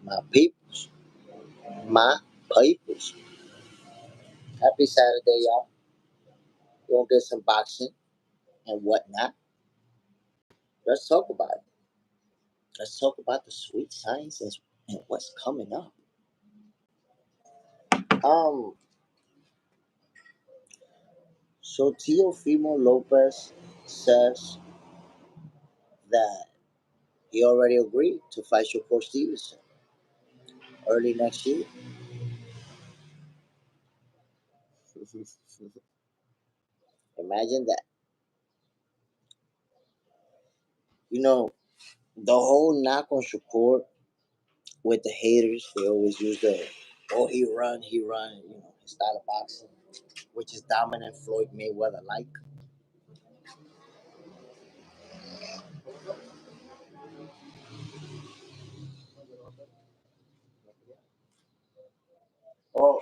My peoples, my peoples. Happy Saturday, y'all. We're gonna get some boxing and whatnot. Let's talk about it. Let's talk about the sweet science and what's coming up. Um, so Teofimo Lopez says that he already agreed to fight Shakur Stevenson early next year. Imagine that. You know, the whole knock on Shakur with the haters, they always use the, oh, he run, his style of boxing, which is dominant Floyd Mayweather like. Oh,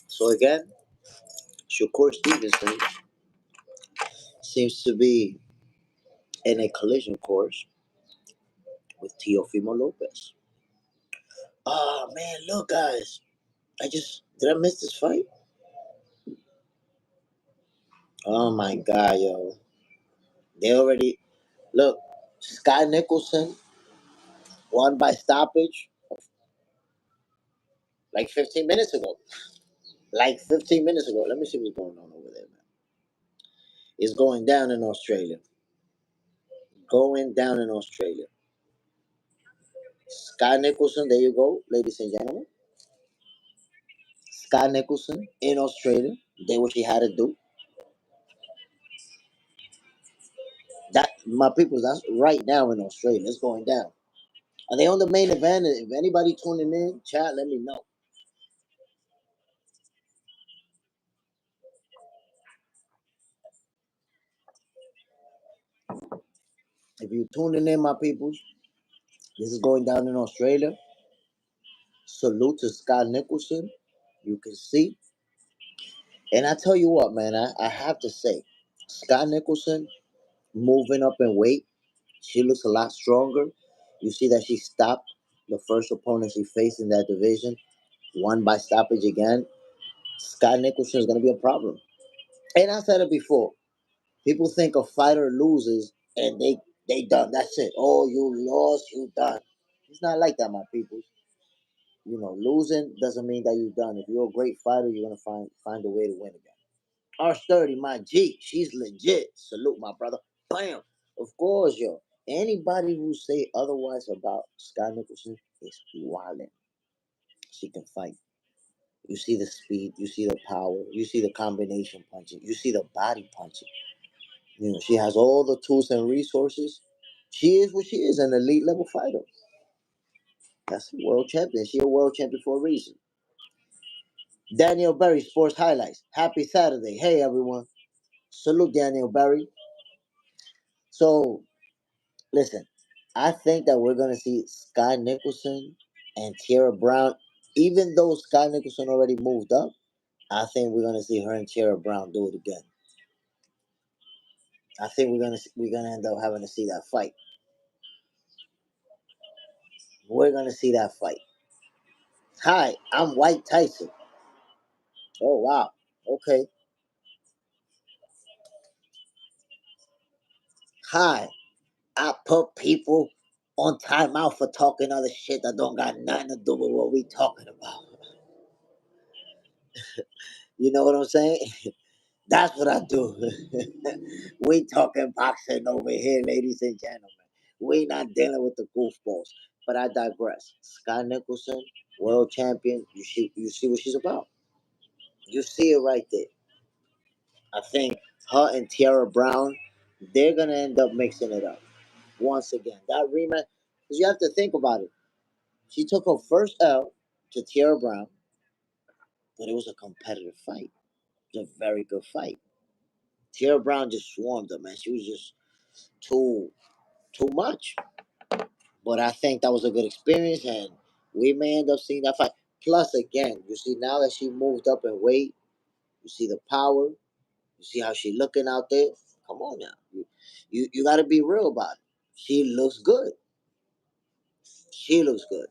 so again, Shakur Stevenson seems to be in a collision course with Teofimo Lopez. Oh man, look guys, did I miss this fight? Oh my god, yo. They already look, Skye Nicolson won by stoppage like 15 minutes ago. Like 15 minutes ago. Let me see what's going on over there, man. It's going down in Australia. Going down in Australia. Skye Nicholson, there you go, ladies and gentlemen. Skye Nicholson in Australia did what she had to do. That my people, that's right now in Australia. It's going down. Are they on the main event? If anybody tuning in, chat, let me know. If you're tuning in, my peoples, this is going down in Australia. Salute to Skye Nicholson. You can see. And I tell you what, man, I have to say, Skye Nicholson moving up in weight. She looks a lot stronger. You see that she stopped the first opponent she faced in that division, won by stoppage again. Skye Nicholson is going to be a problem. And I said it before. People think a fighter loses and they done. That's it. Oh, you lost, you done. It's not like that, my people. Losing doesn't mean that you're done. If you're a great fighter, you're gonna find a way to win again. R30, my G, she's legit. Salute, my brother. Bam. Of course, yo. Anybody who say otherwise about Skye Nicholson is wildin'. She can fight. You see the speed, you see the power, you see the combination punching, you see the body punching. She has all the tools and resources. She is what she is, an elite level fighter. That's a world champion. She a world champion for a reason. Daniel Berry, Sports Highlights. Happy Saturday. Hey, everyone. Salute, Daniel Berry. So, listen, I think that we're going to see Skye Nicholson and Tierra Brown, even though Skye Nicholson already moved up, I think we're going to see her and Tierra Brown do it again. I think we're gonna end up having to see that fight. We're gonna see that fight. Hi, I'm White Tyson. Oh wow. Okay. Hi, I put people on timeout for talking other shit that don't got nothing to do with what we talking about. You know what I'm saying? That's what I do. We talking boxing over here, ladies and gentlemen. We not dealing with the goofballs. But I digress. Skye Nicholson, world champion. You see what she's about. You see it right there. I think her and Tierra Brown, they're gonna end up mixing it up once again. That rematch, because you have to think about it. She took her first L to Tierra Brown. but it was a competitive fight. It was a very good fight. Tierra Brown just swarmed her, man. She was just too much. But I think that was a good experience, and we may end up seeing that fight. Plus, again, you see now that she moved up in weight, you see the power, you see how she looking out there. Come on now, you got to be real about it. She looks good. She looks good.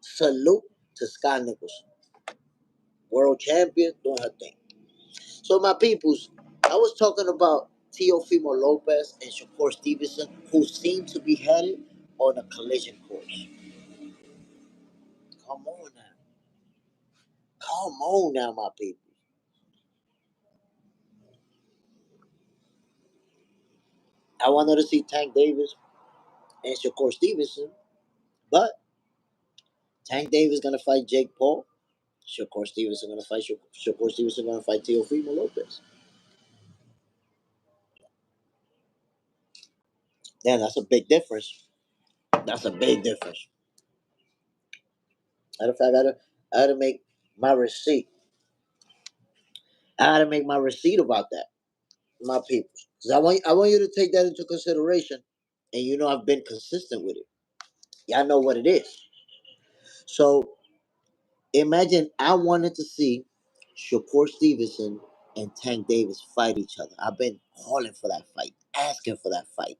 Salute to Skye Nicolson, world champion, doing her thing. So my peoples, I was talking about Teofimo Lopez and Shakur Stevenson, who seem to be headed on a collision course. Come on now. Come on now, my people. I wanted to see Tank Davis and Shakur Stevenson, but Tank Davis gonna fight Jake Paul. Shakur Stevenson gonna fight Shakur Stevenson gonna fight Teofimo Lopez. Damn, that's a big difference. That's a big difference. Matter of fact, I gotta make my receipt. I gotta make my receipt about that, my people. Because I want you to take that into consideration. And you know I've been consistent with it. Y'all know what it is. So imagine I wanted to see Shakur Stevenson and Tank Davis fight each other. I've been calling for that fight, asking for that fight.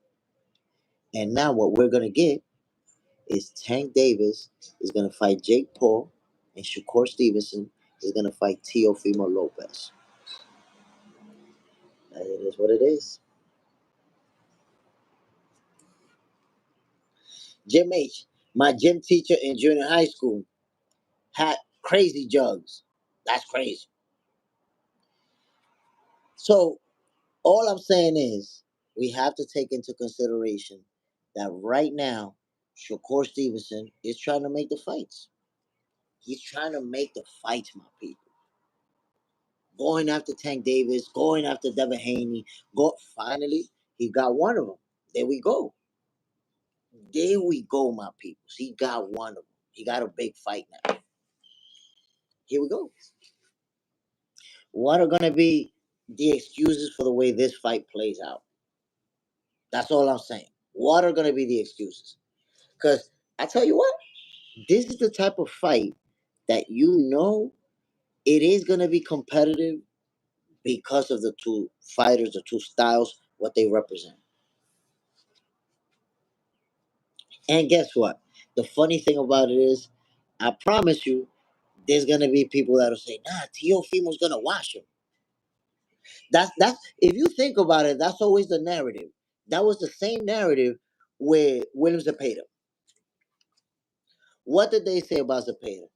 And now what we're gonna get is Tank Davis is gonna fight Jake Paul, and Shakur Stevenson is gonna fight Teofimo Lopez. It is what it is. Gym H, my gym teacher in junior high school, had crazy jugs. That's crazy. So all I'm saying is we have to take into consideration that right now, Shakur Stevenson is trying to make the fights. He's trying to make the fights, my people. Going after Tank Davis, going after Devin Haney. Finally, he got one of them. There we go. There we go, my people. He got one of them. He got a big fight now. Here we go. What are going to be the excuses for the way this fight plays out? That's all I'm saying. What are going to be the excuses? Because I tell you what, this is the type of fight that you know it is going to be competitive because of the two fighters, the two styles, what they represent. And guess what? The funny thing about it is, I promise you, there's going to be people that'll say, nah, Teofimo's going to wash him. That's if you think about it, that's always the narrative. That was the same narrative with William Zepeda. What did they say about Zepeda?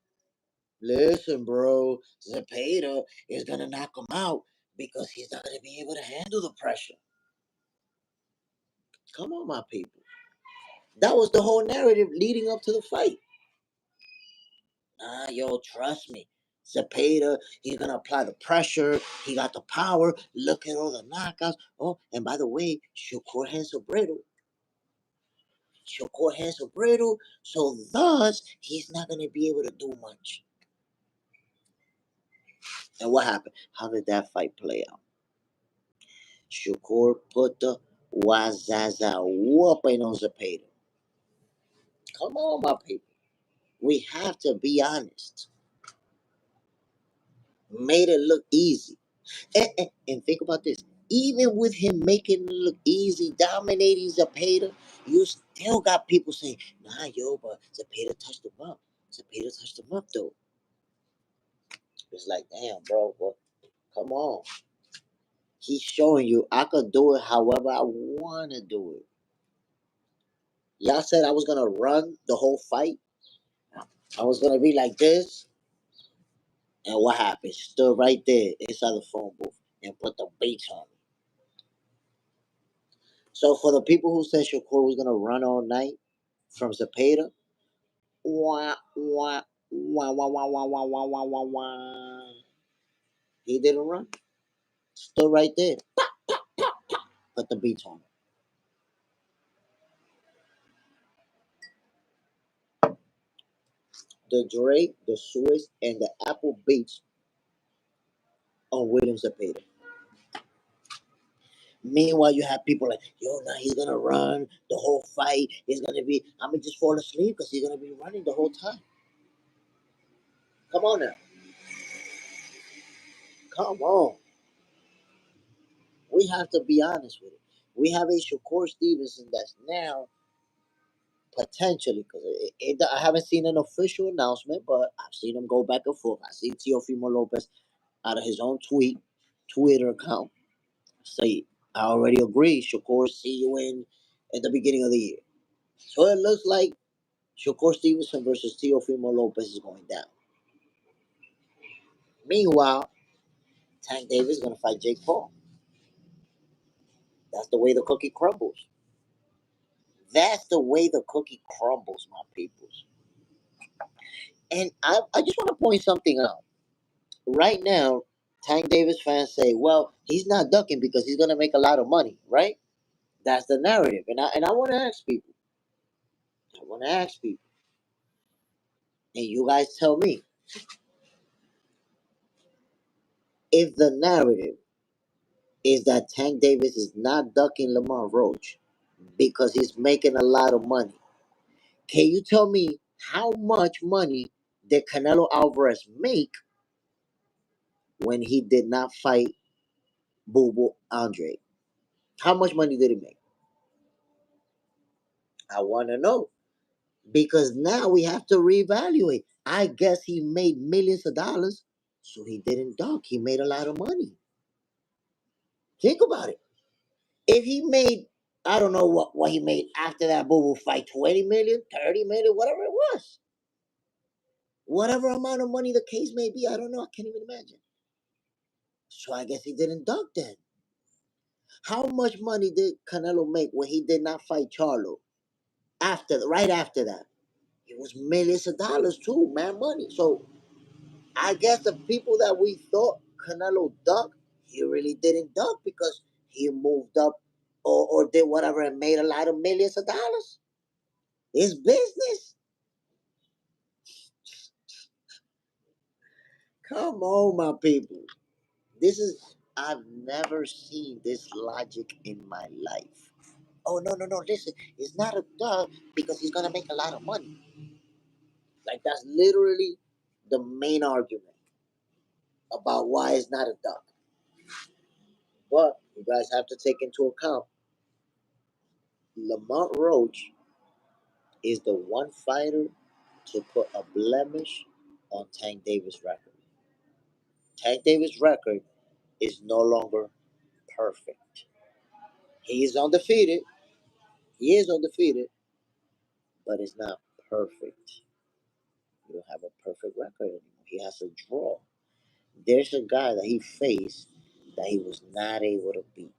Listen, bro, Zepeda is gonna knock him out because he's not gonna be able to handle the pressure. Come on, my people. That was the whole narrative leading up to the fight. Yo, trust me. Zepeda, he's gonna apply the pressure. He got the power. Look at all the knockouts. Oh, and by the way, Shakur hands are brittle. Shakur hands are brittle, so thus he's not gonna be able to do much. And what happened? How did that fight play out? Shakur put the Wazaza whooping on Zepeda. Come on, my people. We have to be honest. Made it look easy. And think about this. Even with him making it look easy, dominating Zepeda, you still got people saying, nah, yo, but Zepeda touched him up. Zepeda touched him up, though. It's like, damn, bro, but come on. He's showing you I could do it however I want to do it. Y'all said I was going to run the whole fight. I was going to be like this. And what happened? Stood right there inside the phone booth and put the beats on me. So for the people who said Shakur was going to run all night from Zepeda, wah, wah, wah, wah, wah, wah, wah, wah, wah, wah, wah. He didn't run. Stood right there. Put the beats on him. the Drake, the Swiss, and the Apple Beats on Williams Zepeda. Meanwhile, you have people like, yo, now he's gonna run the whole fight. He's gonna be, I'm gonna just fall asleep because he's gonna be running the whole time. Come on now. Come on. We have to be honest with it. We have a Shakur Stevenson that's now potentially, because I haven't seen an official announcement, but I've seen him go back and forth. I see Teofimo Lopez out of his own Twitter account say, I already agree, Shakur, see you in at the beginning of the year. So it looks like Shakur Stevenson versus Teofimo Lopez is going down. Meanwhile, Tank Davis is going to fight Jake Paul. That's the way the cookie crumbles. That's the way the cookie crumbles, my peoples. And I just want to point something out. Right now, Tank Davis fans say, well, he's not ducking because he's going to make a lot of money, right? That's the narrative. And I want to ask people. And you guys tell me, if the narrative is that Tank Davis is not ducking Lamont Roach because he's making a lot of money, can you tell me how much money did Canelo Alvarez make when he did not fight Boo Boo Andre? How much money did he make? I want to know. Because now we have to reevaluate. I guess he made millions of dollars, so he didn't duck. He made a lot of money. Think about it. If he made, I don't know what he made after that Boo Boo fight, 20 million, 30 million, whatever it was. Whatever amount of money the case may be, I don't know. I can't even imagine. So I guess he didn't duck then. How much money did Canelo make when he did not fight Charlo? Right after that. It was millions of dollars too, man, money. So I guess the people that we thought Canelo ducked, he really didn't duck because he moved up or did whatever and made a lot of millions of dollars. It's business. Come on, my people. I've never seen this logic in my life. Oh, no, no, no. Listen, it's not a duck because he's going to make a lot of money. Like, that's literally the main argument about why it's not a duck. But you guys have to take into account Lamont Roach is the one fighter to put a blemish on Tank Davis' record. Tank Davis' record is no longer perfect. He is undefeated. He is undefeated, but it's not perfect. You don't have a perfect record anymore. He has a draw. There's a guy that he faced that he was not able to beat.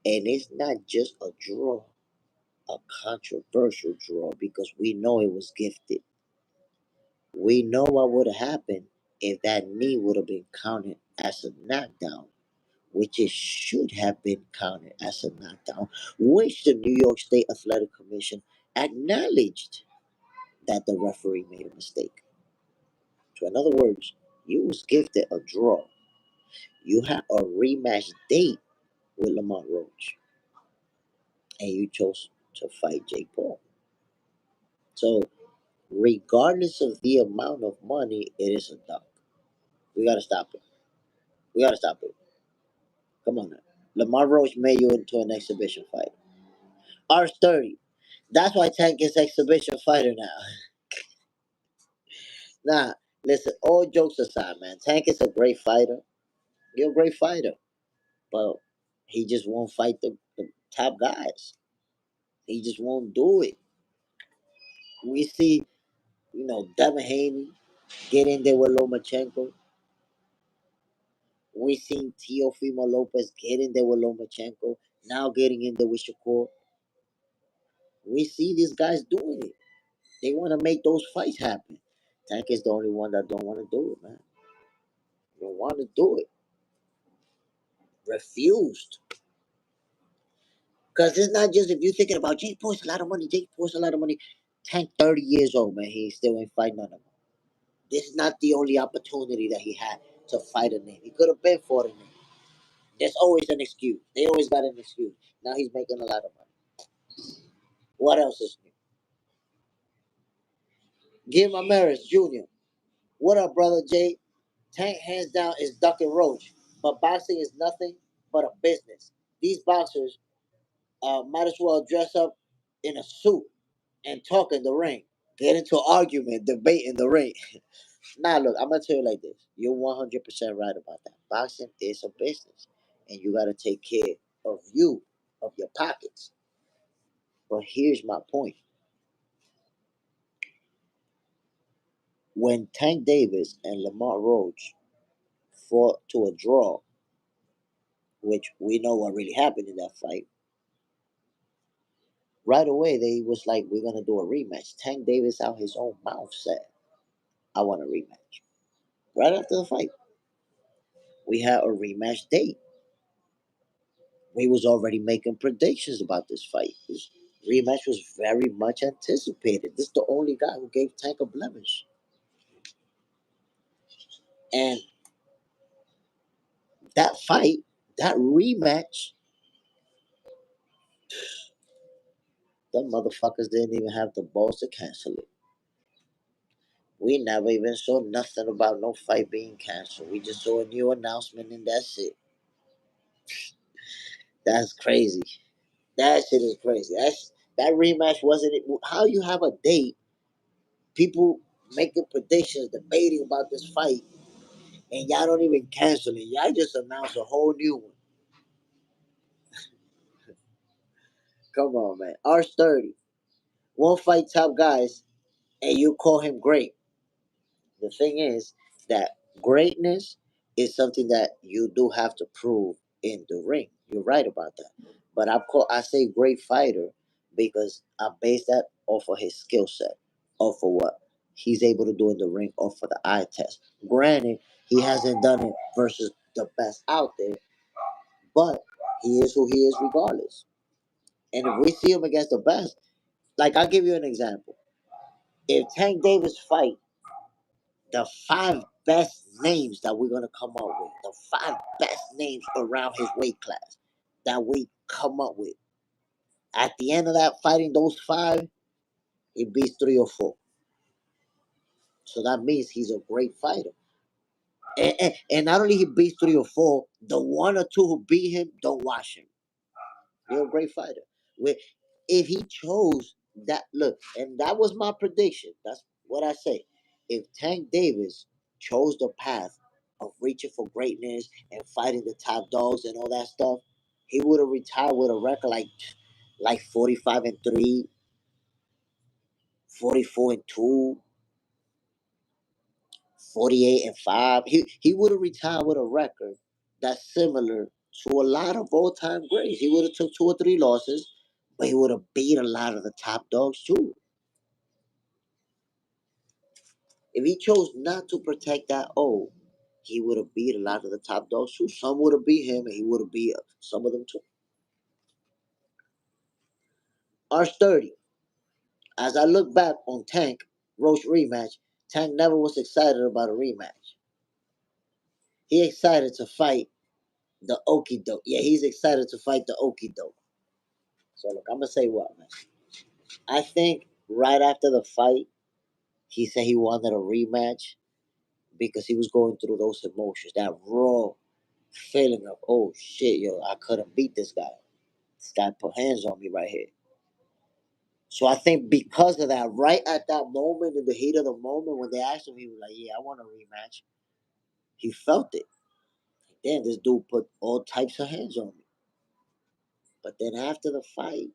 And it's not just a draw, a controversial draw, because we know it was gifted. We know what would have happened if that knee would have been counted as a knockdown, which it should have been counted as a knockdown, which the New York State Athletic Commission acknowledged that the referee made a mistake. So in other words, you was gifted a draw. You had a rematch date with Lamont Roach, and you chose to fight Jake Paul. So regardless of the amount of money, it is a dunk. We gotta stop it. We gotta stop it. Come on now. Lamar Roach made you into an exhibition fighter. R30. That's why Tank is exhibition fighter now. Nah, listen, all jokes aside, man. Tank is a great fighter. You're a great fighter. But he just won't fight the top guys. He just won't do it. We see, Devin Haney get in there with Lomachenko. We seen Teofimo Lopez get in there with Lomachenko. Now getting in there with Shakur. We see these guys doing it. They want to make those fights happen. Tank is the only one that don't want to do it, man. Don't want to do it. Refused. Because it's not just if you're thinking about Jake Paul's a lot of money, Jake Paul's a lot of money. Tank 30 years old, man. He still ain't fight none of them. This is not the only opportunity that he had to fight a name. He could have been fought a name. There's always an excuse. They always got an excuse. Now he's making a lot of money. What else is new? Give Amaris Jr. What up, brother Jay? Tank hands down is ducking Roach, but boxing is nothing but a business. These boxers might as well dress up in a suit and talk in the ring. Get into argument, debate in the ring. Nah, look, I'm gonna tell you like this. You're 100% right about that. Boxing is a business, and you gotta take care of you, of your pockets. But here's my point: when Tank Davis and Lamont Roach fought to a draw, which we know what really happened in that fight, right away they was like, "We're gonna do a rematch." Tank Davis out his own mouth said, "I want a rematch." Right after the fight, we had a rematch date. We was already making predictions about this fight. This rematch was very much anticipated. This is the only guy who gave Tank a blemish. And that fight, that rematch, the motherfuckers didn't even have the balls to cancel it. We never even saw nothing about no fight being canceled. We just saw a new announcement and that's it. That's crazy. That shit is crazy. That rematch wasn't it. How you have a date, people making predictions, debating about this fight, and y'all don't even cancel it. Y'all just announce a whole new one. Come on, man. R30 won't fight top guys, and you call him great. The thing is that greatness is something that you do have to prove in the ring. You're right about that. But I say great fighter because I base that off of his skill set, off of what he's able to do in the ring, off of the eye test. Granted, he hasn't done it versus the best out there, but he is who he is regardless. And if we see him against the best, like I'll give you an example. If Tank Davis fight the five best names that we're gonna come up with, the five best names around his weight class that we come up with. At the end of that fighting those five, he beats three or four. So that means he's a great fighter. And not only he beats three or four, the one or two who beat him don't watch him. You're a great fighter. If he chose that, look, and that was my prediction. That's what I say. If Tank Davis chose the path of reaching for greatness and fighting the top dogs and all that stuff, he would have retired with a record like 45-3, 44-2, 48-5. He would have retired with a record that's similar to a lot of all time greats. He would have took two or three losses, but he would have beat a lot of the top dogs too. If he chose not to protect that O, he would have beat a lot of the top dogs too. Some would have beat him, and he would have beat some of them too. R30. As I look back on Tank Roach rematch, Tank never was excited about a rematch. He excited to fight the Okie doke. Yeah, he's excited to fight the Okie doke. So look, I'm gonna say what, man. I think right after the fight, he said he wanted a rematch because he was going through those emotions, that raw feeling of, oh shit, yo, I couldn't beat this guy. This guy put hands on me right here. So I think because of that, right at that moment, in the heat of the moment, when they asked him, he was like, yeah, I want a rematch. He felt it. Damn, this dude put all types of hands on me. But then after the fight,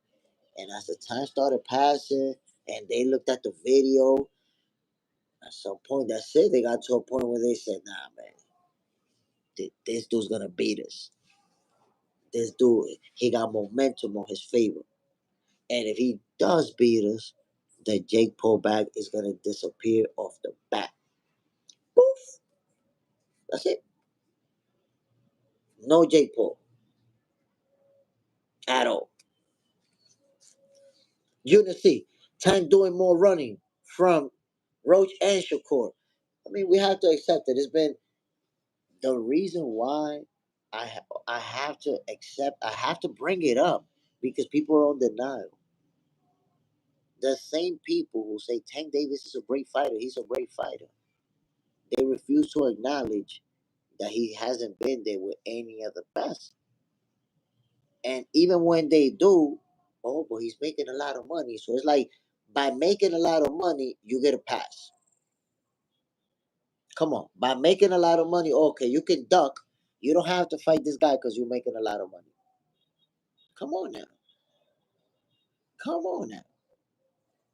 and as the time started passing, and they looked at the video, at some point, that's it. They got to a point where they said, nah, man, this dude's going to beat us. This dude, he got momentum on his favor. And if he does beat us, then Jake Paul bag is going to disappear off the bat. Poof. That's it. No Jake Paul. At all. Unity. Tank doing more running from Roach and Shakur. I mean, we have to accept it. It's been the reason why I have to accept. I have to bring it up because people are on denial. The same people who say Tank Davis is a great fighter, he's a great fighter. They refuse to acknowledge that he hasn't been there with any of the best. And even when they do, oh, but he's making a lot of money. So it's like by making a lot of money, you get a pass. Come on, by making a lot of money, okay, you can duck. You don't have to fight this guy because you're making a lot of money. Come on now. Come on now.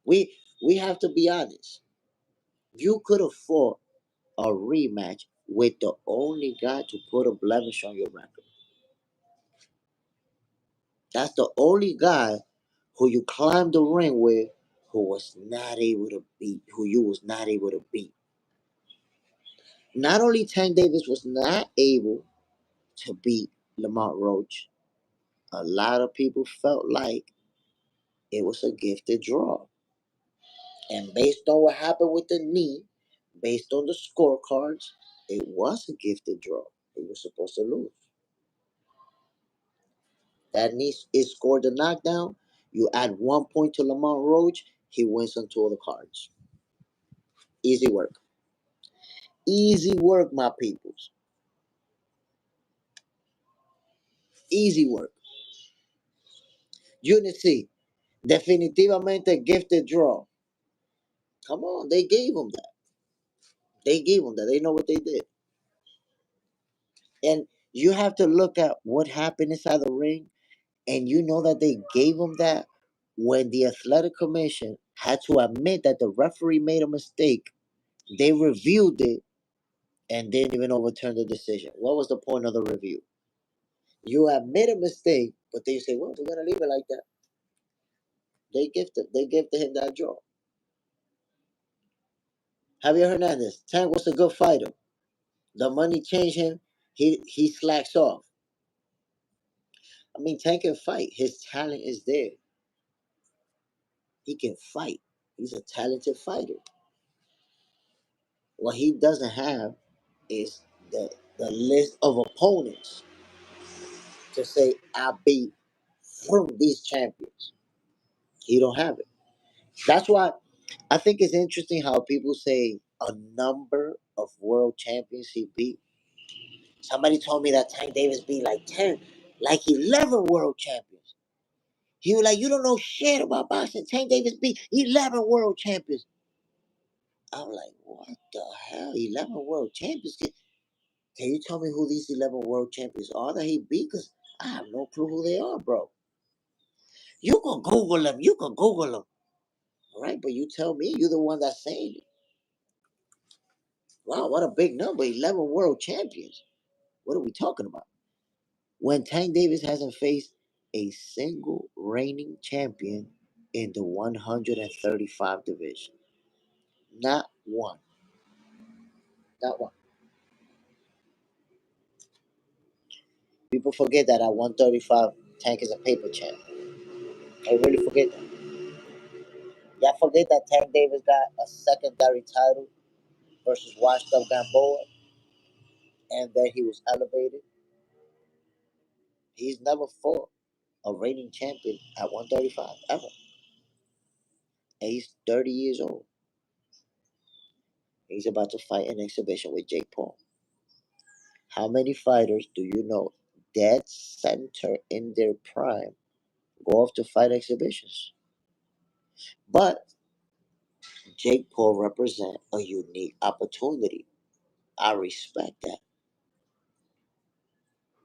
We we have to be honest. You could have fought a rematch with the only guy to put a blemish on your record. That's the only guy who you climbed the ring with who was not able to beat, who you was not able to beat. Not only Tank Davis was not able to beat Lamont Roach, a lot of people felt like it was a gifted draw. And based on what happened with the knee, based on the scorecards, it was a gifted draw. He was supposed to lose. That knee is scored the knockdown. You add 1 point to Lamont Roach, he wins on two of the cards. Easy work. Easy work, my peoples. Easy work. Unity, definitivamente gifted draw. Come on, they gave him that. They gave him that. They know what they did. And you have to look at what happened inside the ring, and you know that they gave him that when the athletic commission had to admit that the referee made a mistake. They reviewed it and didn't even overturn the decision. What was the point of the review? You admit a mistake, but they say, well, we're gonna leave it like that. They gifted him that draw. Javier Hernandez, Tank was a good fighter. The money changed him. He slacks off. I mean, Tank can fight. His talent is there. He can fight. He's a talented fighter. What he doesn't have is the list of opponents to say I beat from these champions. He don't have it. That's why I think it's interesting how people say a number of world champions he beat. Somebody told me that Tank Davis beat like 10, like 11 world champions. He was like, you don't know shit about boxing. Tank Davis beat 11 world champions. I'm like, what the hell? 11 world champions? Can you tell me who these 11 world champions are that he beat? Because I have no clue who they are, bro. You can Google them. You can Google them. All right, but you tell me. You're the one that's saying it. Wow, what a big number. 11 world champions. What are we talking about? When Tank Davis hasn't faced a single reigning champion in the 135 division. Not one. Not one. People forget that at 135, Tank is a paper champ. They really forget that. Y'all forget that Tank Davis got a secondary title versus Washed Up Gamboa, and then he was elevated. He's never fought a reigning champion at 135 ever. And he's 30 years old. He's about to fight an exhibition with Jake Paul. How many fighters do you know dead center in their prime go off to fight exhibitions? But Jake Paul represents a unique opportunity. I respect that.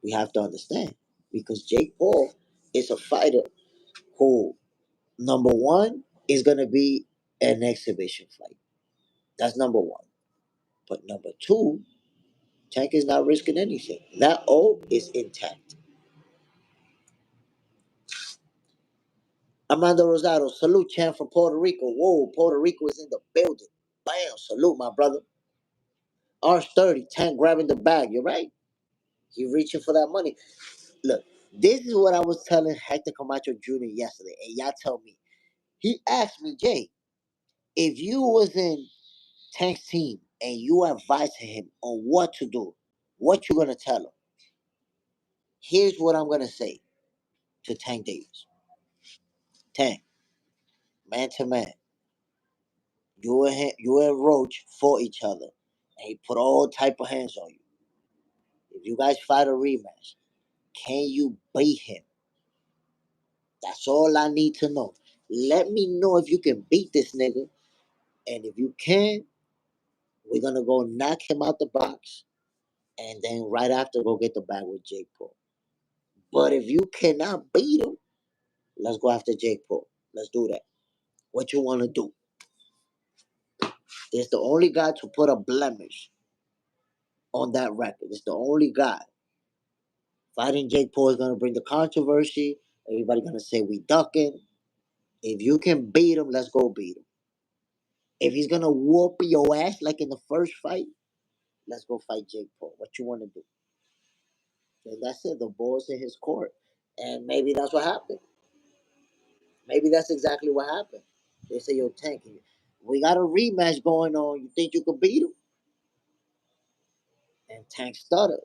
We have to understand because Jake Paul is a fighter who, number one, is going to be an exhibition fight. That's number one. But number two, Tank is not risking anything. That O is intact. Armando Rosado, salute champ from Puerto Rico. Whoa, Puerto Rico is in the building. Bam, salute my brother. R30, Tank grabbing the bag. You're right. He reaching for that money. Look, this is what I was telling Hector Camacho Jr. yesterday. And y'all tell me, He asked me, Jay, if you was in Tank's team and you advising him on what to do, what you gonna tell him? Here's what I'm gonna say to Tank Davis. Tank, man to man, you and Roach fought each other, and he put all type of hands on you. If you guys fight a rematch, can you beat him? That's all I need to know. Let me know if you can beat this nigga, and if you can, we're gonna go knock him out the box, and then right after go get the bag with Jake Paul. But if you cannot beat him, let's go after Jake Paul. Let's do that. What you want to do? It's the only guy to put a blemish on that record. It's the only guy. Fighting Jake Paul is gonna bring the controversy. Everybody gonna say we ducking. If you can beat him, let's go beat him. If he's gonna whoop your ass like in the first fight, let's go fight Jake Paul. What you want to do? And that's it. The ball's in his court, and maybe that's what happened. Maybe that's exactly what happened. They say, "Yo, Tank, we got a rematch going on. You think you could beat him?" And Tank stuttered.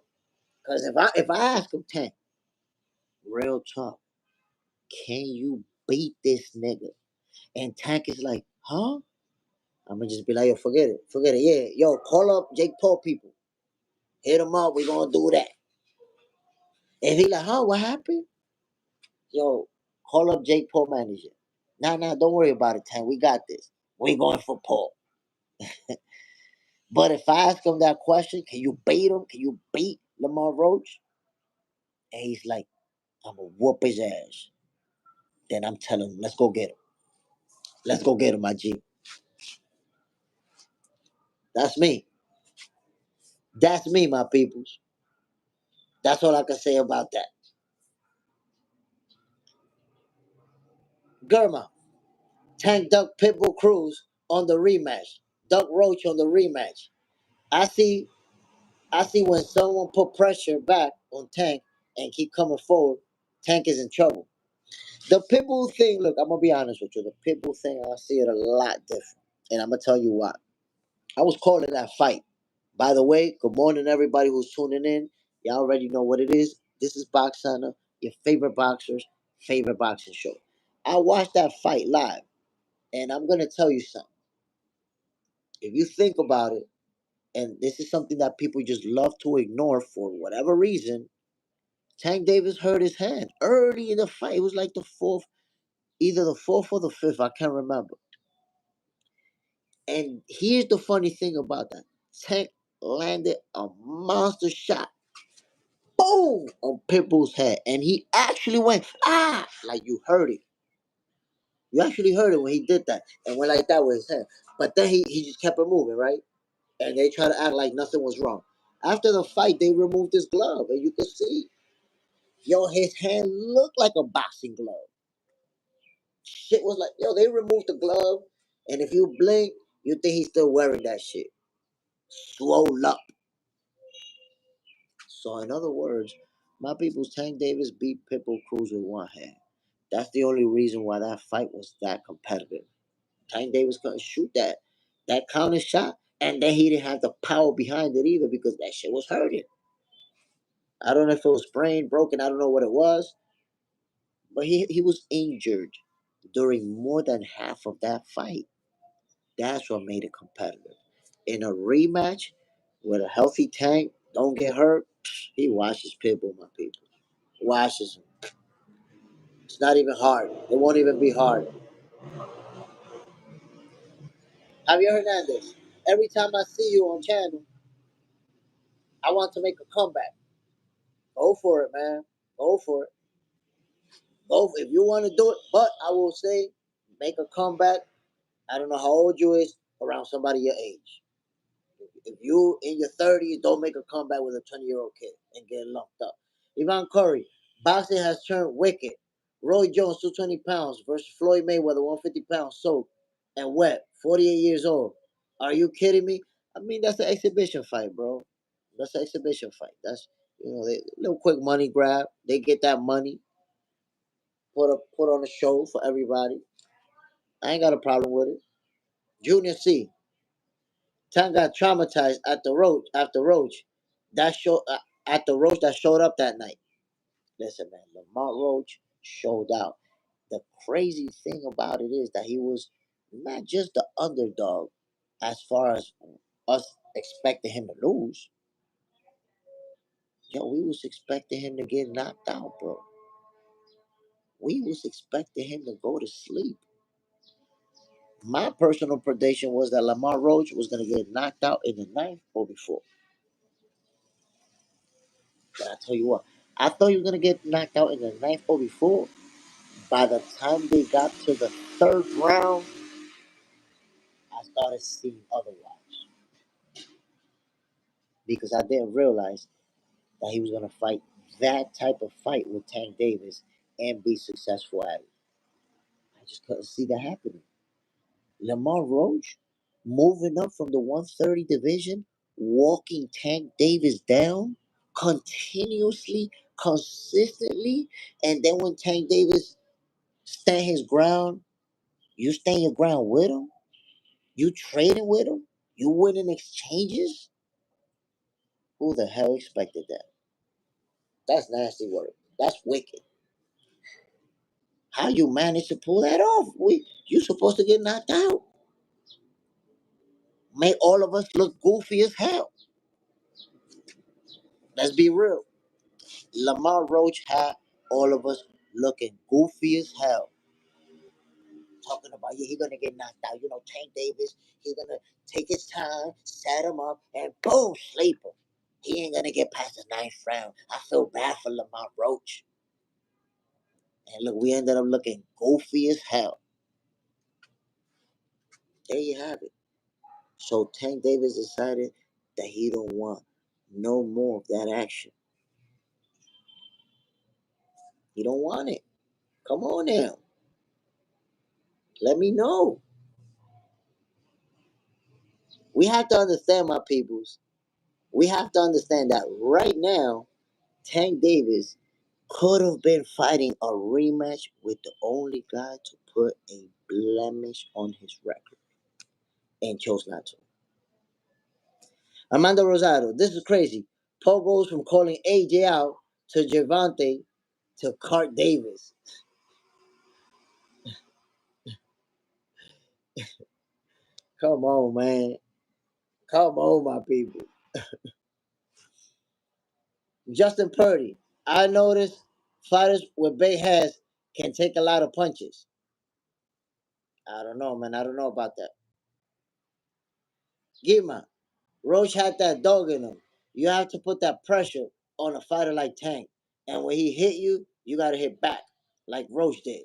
Because if I ask him, Tank, real talk, can you beat this nigga? And Tank is like, huh? I'm gonna just be like, yo, forget it. Forget it. Yeah, yo, call up Jake Paul people. Hit them up. We gonna do that. If he like, huh, what happened? Yo, call up Jake Paul manager. Nah, don't worry about it, Tank. We got this. We going for Paul. But if I ask him that question, can you beat him? Can you beat Lamont Roach? And he's like, I'm gonna whoop his ass. Then I'm telling him, let's go get him. Let's go get him, my G. That's me. That's me, my peoples. That's all I can say about that. Germa, Tank Duck Pitbull Cruz on the rematch. Duck Roach on the rematch. I see when someone put pressure back on Tank and keep coming forward, Tank is in trouble. The Pitbull thing, look, I'm gonna be honest with you. The Pitbull thing, I see it a lot different. And I'm gonna tell you why. I was calling that fight. By the way, good morning everybody who's tuning in. Y'all already know what it is. This is Box Center, your favorite boxers, favorite boxing show. I watched that fight live, and I'm gonna tell you something. If you think about it, and this is something that people just love to ignore for whatever reason, Tank Davis hurt his hand early in the fight. It was like the fourth, either the fourth or the fifth. I can't remember. And here's the funny thing about that: Tank landed a monster shot, boom, on Pitbull's head, and he actually went like you heard it. You actually heard it when he did that and went like that with his hand. But then he just kept it moving, right? And they try to act like nothing was wrong. After the fight, they removed his glove, and you can see, yo, his hand looked like a boxing glove. Shit was like, yo, they removed the glove, and if you blink, you think he's still wearing that shit. Swole up. So in other words, my people's Tank Davis beat Pitbull Cruz with one hand. That's the only reason why that fight was that competitive. Tank Davis couldn't shoot that counter shot, and then he didn't have the power behind it either because that shit was hurting. I don't know if it was sprained, broken, I don't know what it was, but he was injured during more than half of that fight. That's what made it competitive. In a rematch with a healthy Tank, don't get hurt, he washes Pitbull, my people. Washes him. It's not even hard. It won't even be hard. Javier Hernandez, every time I see you on channel, I want to make a comeback. Go for it, man. Go for it. Go if you want to do it. But I will say, make a comeback. I don't know how old you is around somebody your age. If you in your 30s, don't make a comeback with a 20-year-old kid and get lumped up. Ivan Curry, boxing has turned wicked. Roy Jones, 220 pounds versus Floyd Mayweather, 150 pounds soaked and wet, 48 years old. Are you kidding me? I mean, that's an exhibition fight, bro. That's an exhibition fight. That's, they, little quick money grab. They get that money, put on a show for everybody. I ain't got a problem with it. Junior C. Tank got traumatized at the Roach after Roach. That show at the Roach that showed up that night. Listen, man, Lamont Roach showed out. The crazy thing about it is that he was not just the underdog as far as us expecting him to lose. Yo, we was expecting him to get knocked out, bro. We was expecting him to go to sleep. My personal prediction was that Lamont Roach was going to get knocked out in the ninth or before. But I tell you what, I thought he was going to get knocked out in the ninth or before. By the time they got to the third round, I started seeing otherwise. Because I didn't realize that he was going to fight that type of fight with Tank Davis and be successful at it. I just couldn't see that happening. Lamont Roach moving up from the 130 division, walking Tank Davis down continuously, consistently, and then when Tank Davis stand his ground, you stand your ground with him. You trading with him. You winning exchanges. Who the hell expected that? That's nasty work. That's wicked. How you manage to pull that off? You supposed to get knocked out. Make all of us look goofy as hell. Let's be real. Lamar Roach had all of us looking goofy as hell. Talking about, yeah, he's gonna get knocked out. You know, Tank Davis, he's gonna take his time, set him up, and boom, sleep him. He ain't gonna get past the ninth round. I feel bad for Lamar Roach. And look, we ended up looking goofy as hell. There you have it. So Tank Davis decided that he don't want no more of that action. He don't want it. Come on now. Let me know. We have to understand, my peoples. We have to understand that right now, Tank Davis could have been fighting a rematch with the only guy to put a blemish on his record and chose not to. Amanda Rosado, this is crazy. Paul goes from calling AJ out to Gervonta to Cart Davis. Come on, man. Come on, my people. Justin Purdy, I noticed fighters with big heads can take a lot of punches. I don't know, man. I don't know about that. Gima, Roach had that dog in him. You have to put that pressure on a fighter like Tank. And when he hit you, you got to hit back like Roach did.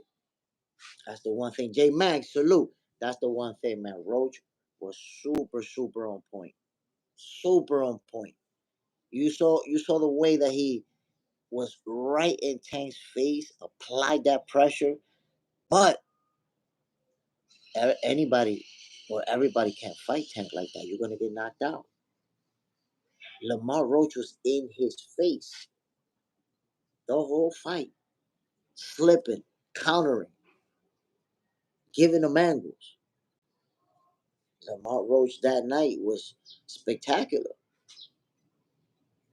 That's the one thing. J Max, salute. That's the one thing, man. Roach was super, super on point. Super on point. You saw the way that he was right in Tank's face, applied that pressure. But anybody or everybody can't fight Tank like that. You're gonna get knocked out. Lamar Roach was in his face the whole fight, slipping, countering, giving him angles. Lamar Roach that night was spectacular.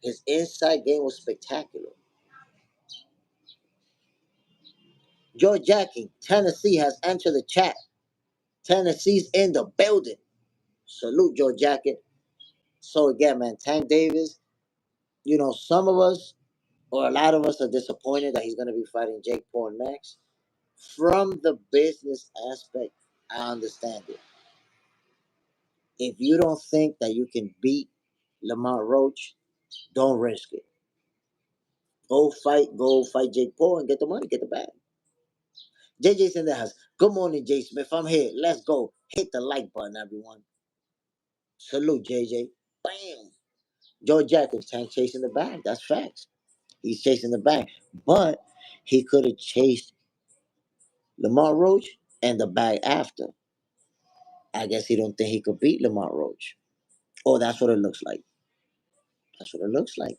His inside game was spectacular. George Jackie, Tennessee has entered the chat. Tennessee's in the building. Salute, George Jackie. So again, man, Tank Davis, some of us or a lot of us are disappointed that he's going to be fighting Jake Paul next. From the business aspect, I understand it. If you don't think that you can beat Lamont Roach, don't risk it. Go fight Jake Paul and get the money, get the bag. JJ's in the house. Good morning, JSmiff. I'm here. Let's go. Hit the like button, everyone. Salute, JJ. Bam. George Jacobs, Tank chasing the bag. That's facts. He's chasing the bag. But he could have chased Lamont Roach and the bag after. I guess he don't think he could beat Lamont Roach. Oh, that's what it looks like. That's what it looks like.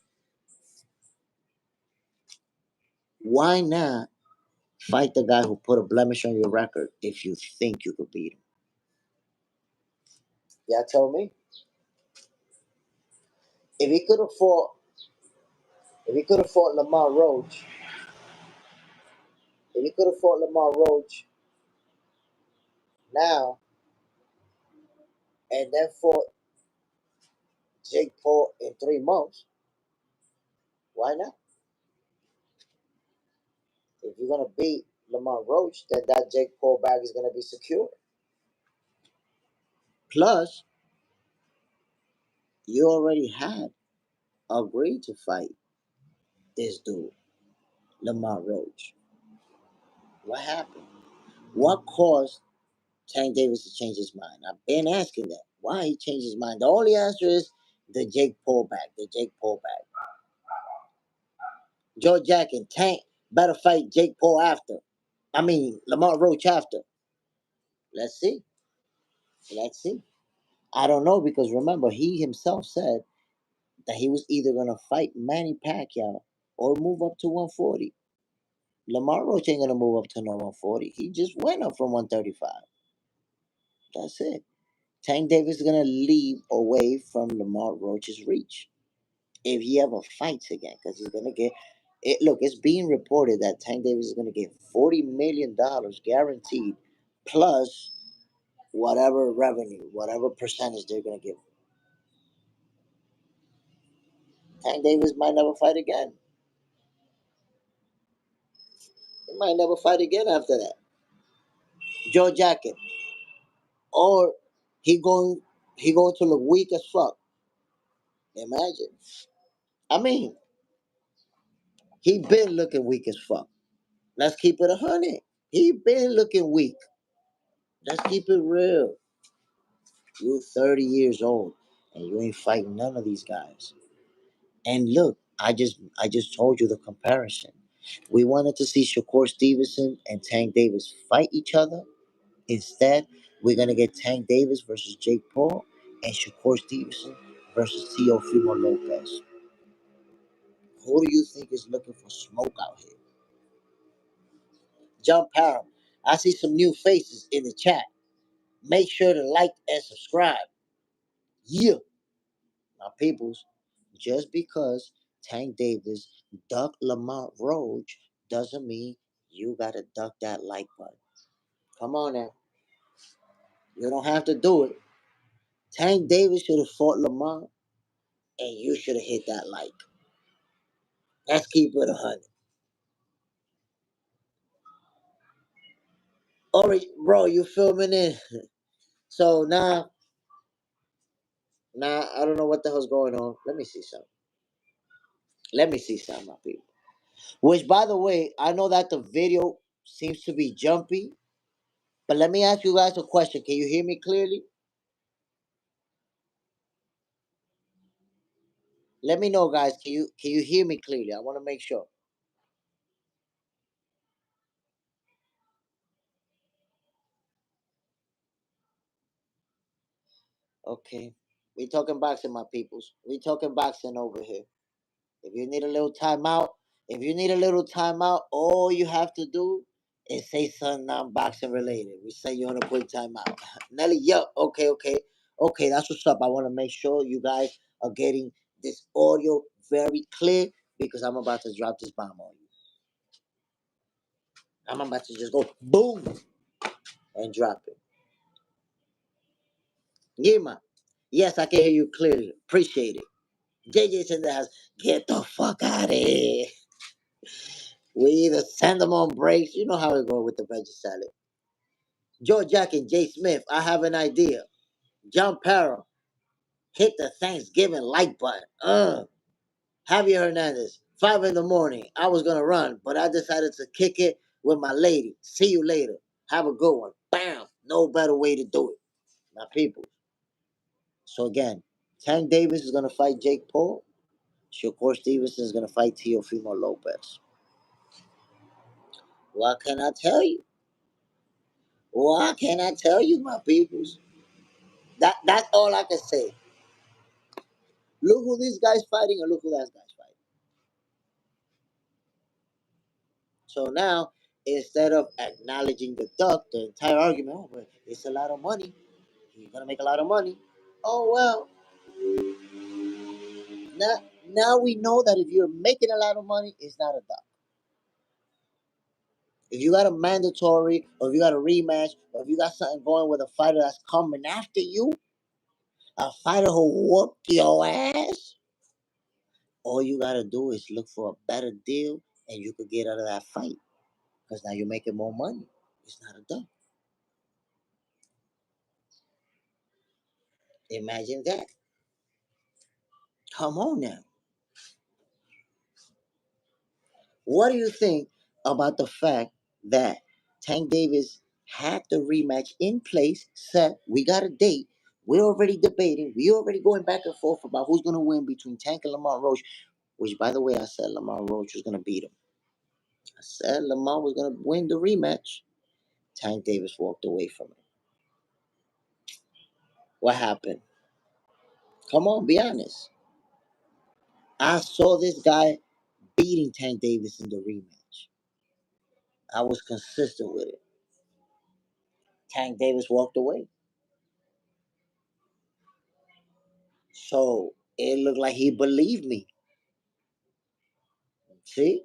Why not Fight the guy who put a blemish on your record if you think you could beat him. Y'all tell me. If he could have fought, if he could have fought Lamont Roach, if he could have fought Lamont Roach now and then fought Jake Paul in 3 months, why not? If you're gonna beat Lamont Roach, then that Jake Paul bag is gonna be secure. Plus, you already had agreed to fight this dude, Lamont Roach. What happened? What caused Tank Davis to change his mind? I've been asking that. Why he changed his mind? The only answer is the Jake Paul bag. The Jake Paul bag. Joe Jack and Tank better fight Jake Paul after. I mean, Lamont Roach after. Let's see. Let's see. I don't know because remember, he himself said that he was either going to fight Manny Pacquiao or move up to 140. Lamont Roach ain't going to move up to no 140. He just went up from 135. That's it. Tank Davis is going to leave away from Lamont Roach's reach if he ever fights again because he's going to get it. Look, it's being reported that Tank Davis is going to get $40 million guaranteed plus whatever revenue, whatever percentage they're going to give. Tank Davis might never fight again. He might never fight again after that. Joe Jacket. Or he going he going to look weak as fuck. Imagine. I mean, he been looking weak as fuck. Let's keep it 100. He been looking weak. Let's keep it real. You 30 years old and you ain't fighting none of these guys. And look, I just told you the comparison. We wanted to see Shakur Stevenson and Tank Davis fight each other. Instead, we're gonna get Tank Davis versus Jake Paul and Shakur Stevenson versus Teofimo Lopez. Who do you think is looking for smoke out here? John Parham. I see some new faces in the chat. Make sure to like and subscribe. Yeah, my peoples. Just because Tank Davis ducked Lamont Roach doesn't mean you gotta duck that like button. Come on now. You don't have to do it. Tank Davis should have fought Lamont and you should have hit that like. Let's keep it 100. All right, bro, you filming in. So now I don't know what the hell's going on. Let me see something. Let me see something, my people. Which, by the way, I know that the video seems to be jumpy, but let me ask you guys a question. Can you hear me clearly? Let me know, guys. Can you hear me clearly? I want to make sure. Okay. We talking boxing, my peoples. We talking boxing over here. If you need a little timeout, all you have to do is say something non-boxing related. We say you're on a quick timeout. Nelly, yup. Okay, okay. Okay, that's what's up. I want to make sure you guys are getting this audio very clear because I'm about to drop this bomb on you. I'm about to just go boom and drop it. Yeah, man. Yes, I can hear you clearly. Appreciate it. JJ's in the house. Get the fuck out of here. We either send them on breaks. You know how it goes with the veggie salad. Joe Jack and JSmiff, I have an idea. John Parham, hit the Thanksgiving like button. Javier Hernandez, 5 in the morning. I was gonna run, but I decided to kick it with my lady. See you later. Have a good one. Bam. No better way to do it. My people. So again, Tank Davis is gonna fight Jake Paul. Shakur Stevenson is gonna fight Teofimo Lopez. What can I tell you? What can I tell you, my peoples? That's all I can say. Look who this guy's fighting and look who that guy's fighting. So now instead of acknowledging the duck, the entire argument, oh, but it's a lot of money. You're gonna make a lot of money. Oh well, now we know that if you're making a lot of money, it's not a duck. If you got a mandatory, or if you got a rematch, or if you got something going with a fighter that's coming after you, a fighter who whoop your ass, all you gotta do is look for a better deal, and you could get out of that fight because now you're making more money. It's not a duck. Imagine that. Come on now. What do you think about the fact that Tank Davis had the rematch in place, set? We got a date. We're already debating. We're already going back and forth about who's going to win between Tank and Lamont Roach, which, by the way, I said Lamont Roach was going to beat him. I said Lamont was going to win the rematch. Tank Davis walked away from it. What happened? Come on, be honest. I saw this guy beating Tank Davis in the rematch. I was consistent with it. Tank Davis walked away. So it looked like he believed me. See?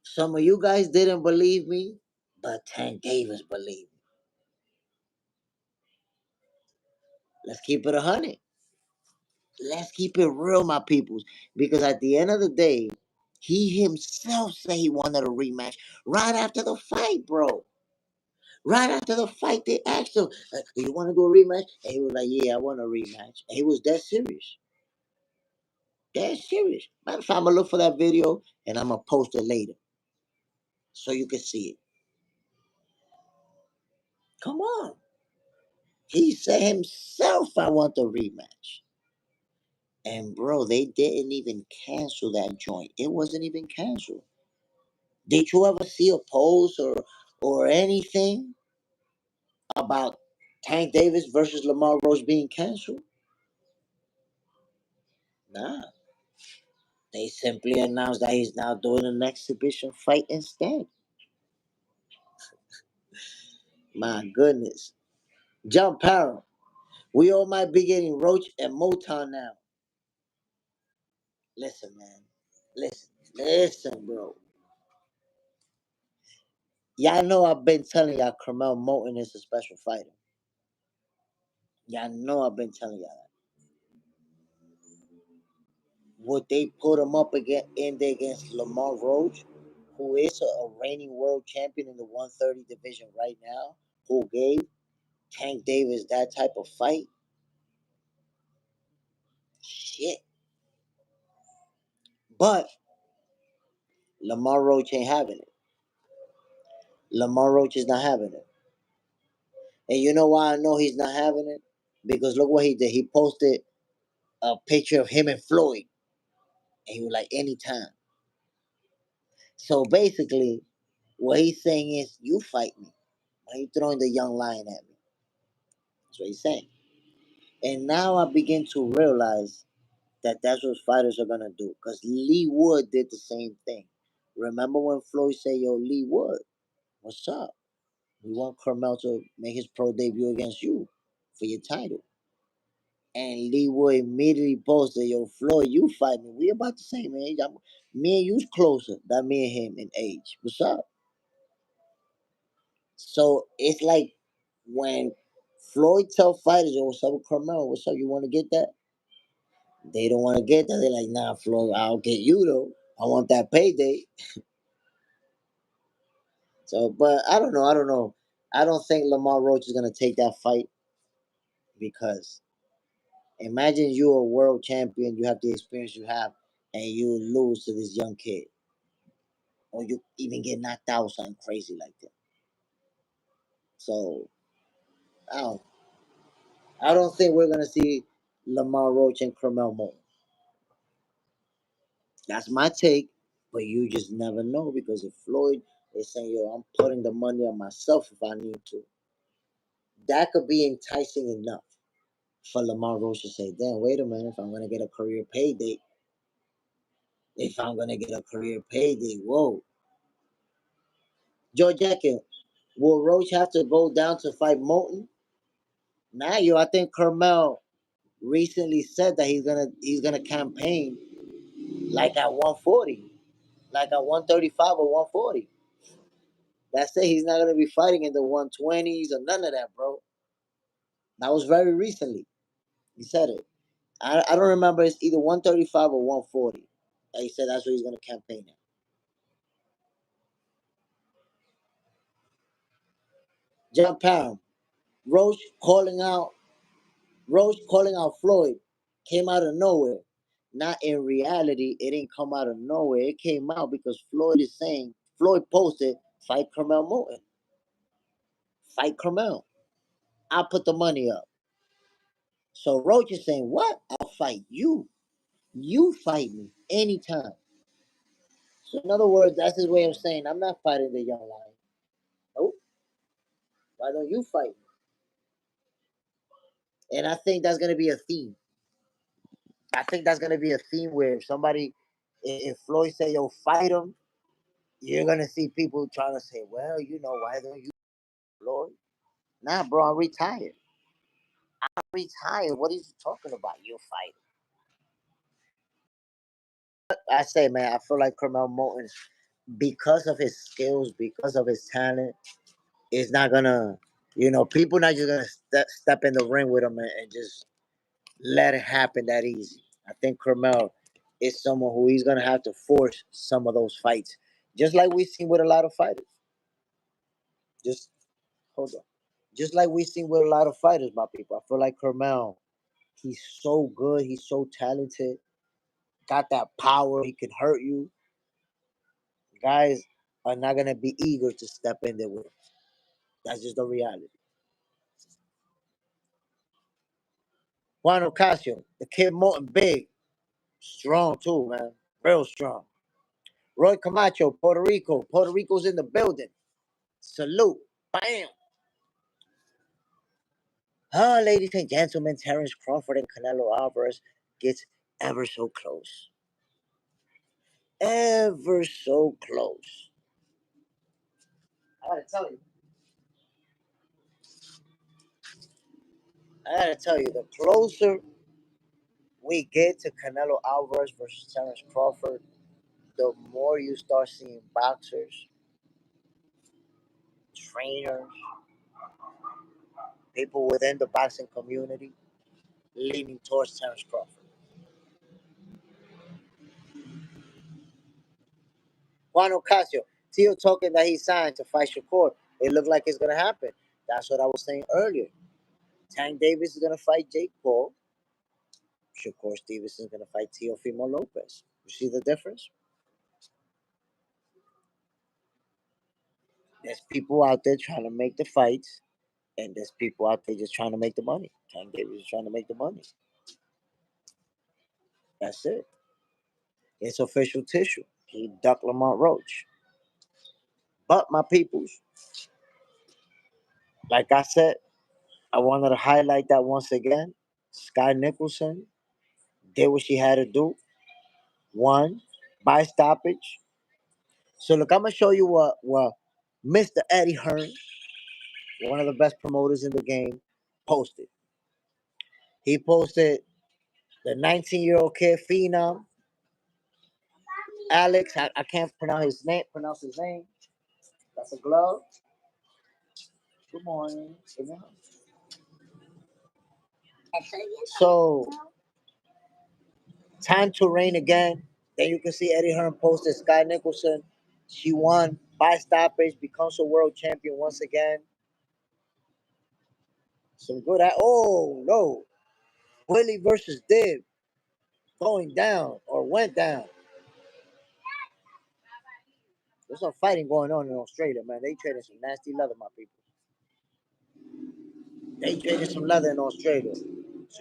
Some of you guys didn't believe me, but Tank Davis believed me. Let's keep it 100. Let's keep it real, my peoples. Because at the end of the day, he himself said he wanted a rematch right after the fight, bro. Right after the fight, they asked him, "Do you want to do a rematch?" And he was like, "Yeah, I want a rematch." And he was dead serious. Dead serious. Matter of fact, I'm going to look for that video and I'm going to post it later so you can see it. Come on. He said himself, "I want the rematch." And bro, they didn't even cancel that joint. It wasn't even canceled. Did you ever see a post or anything about Tank Davis versus Lamont Roach being canceled? Nah. They simply announced that he's now doing an exhibition fight instead. My goodness. John Parham. We all might be getting Roach and Motown now. Listen, man. Listen, bro. Y'all know I've been telling y'all Carmel Moton is a special fighter. Y'all know I've been telling y'all that. Would they put him up against Lamont Roach, who is a reigning world champion in the 130 division right now, who gave Tank Davis that type of fight? Shit. But Lamont Roach ain't having it. Lamont Roach is not having it. And you know why I know he's not having it? Because look what he did. He posted a picture of him and Floyd. And he was like, anytime. So basically, what he's saying is, you fight me. Why are you throwing the young lion at me? That's what he's saying. And now I begin to realize that that's what fighters are going to do. Because Lee Wood did the same thing. Remember when Floyd said, yo, Lee Wood, what's up? We want Carmel to make his pro debut against you for your title. And Lee Wood immediately posted, yo, Floyd, you fight me. We about the same age. Me and you's closer than me and him in age. What's up? So it's like when Floyd tell fighters, yo, what's up with Carmel? What's up? You want to get that? They don't want to get that. They're like, nah, Floyd, I'll get you though. I want that payday. So, but I don't know. I don't know. I don't think Lamont Roach is gonna take that fight because imagine you're a world champion, you have the experience you have, and you lose to this young kid, or you even get knocked out, something crazy like that. So, I don't. I don't think we're gonna see Lamont Roach and Carmel Moore. That's my take, but you just never know because if Floyd is saying, yo, I'm putting the money on myself if I need to, that could be enticing enough for Lamont Roach to say, damn, wait a minute, if I'm going to get a career payday, whoa. George Jenkins, will Roach have to go down to fight Moulton? Nah, I think Carmel recently said that he's gonna campaign like at 140, like at 135 or 140. That's it. He's not gonna be fighting in the 120s or none of that, bro. That was very recently. He said it. I don't remember. It's either 135 or 140. He said that's where he's gonna campaign at. John Pound, Roach calling out Floyd came out of nowhere. Not in reality, it didn't come out of nowhere. It came out because Floyd posted fight Carmel Moulton. Fight Carmel. I put the money up. So Roach is saying, what? I'll fight you. You fight me anytime. So in other words, that's his way of saying, I'm not fighting the young lion. Nope. Why don't you fight me? And I think that's gonna be a theme. I think that's gonna be a theme where if Floyd say, yo, fight him, you're gonna see people trying to say, well, why don't you, Floyd? Nah, bro, I'm retired. I'm retired. What are you talking about? You fight. I say, man, I feel like Carmel Moulton, because of his skills, because of his talent, is not gonna, people not just gonna step in the ring with him and just let it happen that easy. I think Carmel is someone who he's gonna have to force some of those fights, just like we've seen with a lot of fighters. Just hold on. Just like we've seen with a lot of fighters, my people. I feel like Carmel, he's so good, he's so talented, got that power, he can hurt you. Guys are not gonna be eager to step in there with him. That's just the reality. Juan Ocasio, the kid Morton big, strong too, man. Real strong. Roy Camacho, Puerto Rico. Puerto Rico's in the building. Salute. Bam. Ladies and gentlemen, Terrence Crawford and Canelo Alvarez gets ever so close. Ever so close. I gotta tell you. The closer we get to Canelo Alvarez versus Terrence Crawford, the more you start seeing boxers, trainers, people within the boxing community leaning towards Terrence Crawford. Juan Ocasio, Tio talking that he signed to fight Shakur. It looked like it's gonna happen. That's what I was saying earlier. Tank Davis is gonna fight Jake Paul. Shakur Stevenson is gonna fight Teofimo Lopez. You see the difference? There's people out there trying to make the fights, and there's people out there just trying to make the money. Tank Davis is trying to make the money. That's it. It's official tissue. He ducked Lamont Roach. But my peoples, like I said, I wanted to highlight that once again. Skye Nicolson did what she had to do. One, by stoppage. So look, I'm gonna show you what Mr. Eddie Hearn, one of the best promoters in the game, posted. He posted the 19-year-old kid phenom, Alex. I can't pronounce his name. That's a glove. Good morning. So time to reign again. Then you can see Eddie Hearn posted Skye Nicolson. She won by stoppage, becomes a world champion once again. Some good. Oh no, Willie versus Dib going down or went down. There's some fighting going on in Australia, man. They traded some nasty leather, my people. They traded some leather in Australia. So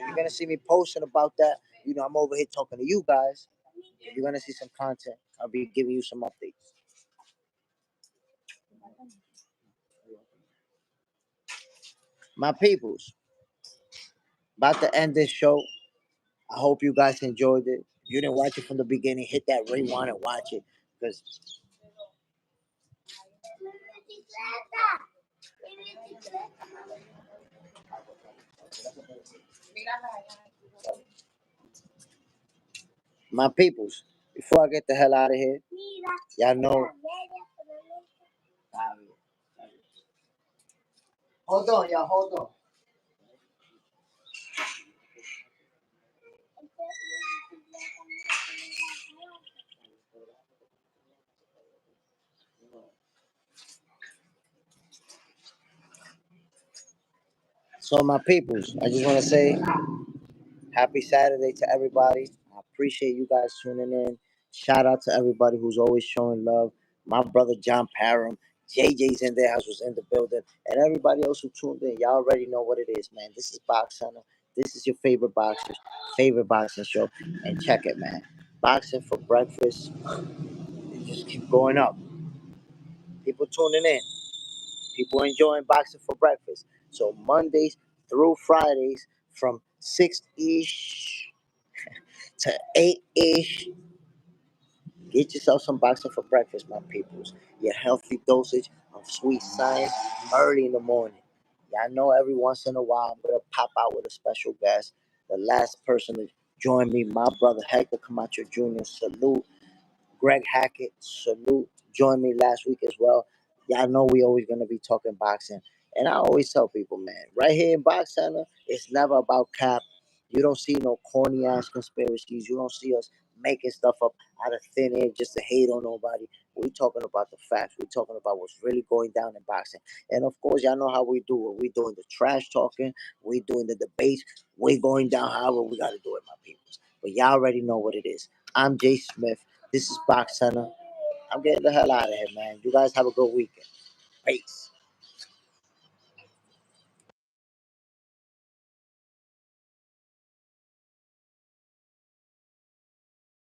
you're gonna see me posting about that. I'm over here talking to you guys. You're gonna see some content. I'll be giving you some updates. My peoples, about to end this show. I hope you guys enjoyed it. If you didn't watch it from the beginning, hit that rewind and watch it. Because My peoples, before I get the hell out of here, y'all know. Hold on, y'all, hold on. So my peoples, I just want to say happy Saturday to everybody. I appreciate you guys tuning in. Shout out to everybody who's always showing love. My brother John Parham, JJ's in there, house was in the building, and everybody else who tuned in. Y'all already know what it is, man. This is Box Center. This is your favorite boxing show. And check it, man. Boxing for breakfast. It just keep going up. People tuning in. People enjoying boxing for breakfast. So Mondays through Fridays from 6-ish to 8-ish. Get yourself some boxing for breakfast, my peoples. Your healthy dosage of sweet science early in the morning. Y'all know every once in a while I'm gonna pop out with a special guest. The last person to join me, my brother Hector Camacho Jr. Salute. Greg Hackett, salute. Joined me last week as well. Y'all know we always gonna be talking boxing. And I always tell people, man, right here in Box Center, it's never about cap. You don't see no corny ass conspiracies. You don't see us making stuff up out of thin air just to hate on nobody. We talking about the facts. We talking about what's really going down in boxing. And of course, y'all know how we do it. We doing the trash talking. We doing the debates. We going down however we gotta do it, my people. But y'all already know what it is. I'm JSmiff. This is Box Center. I'm getting the hell out of here, man. You guys have a good weekend. Peace.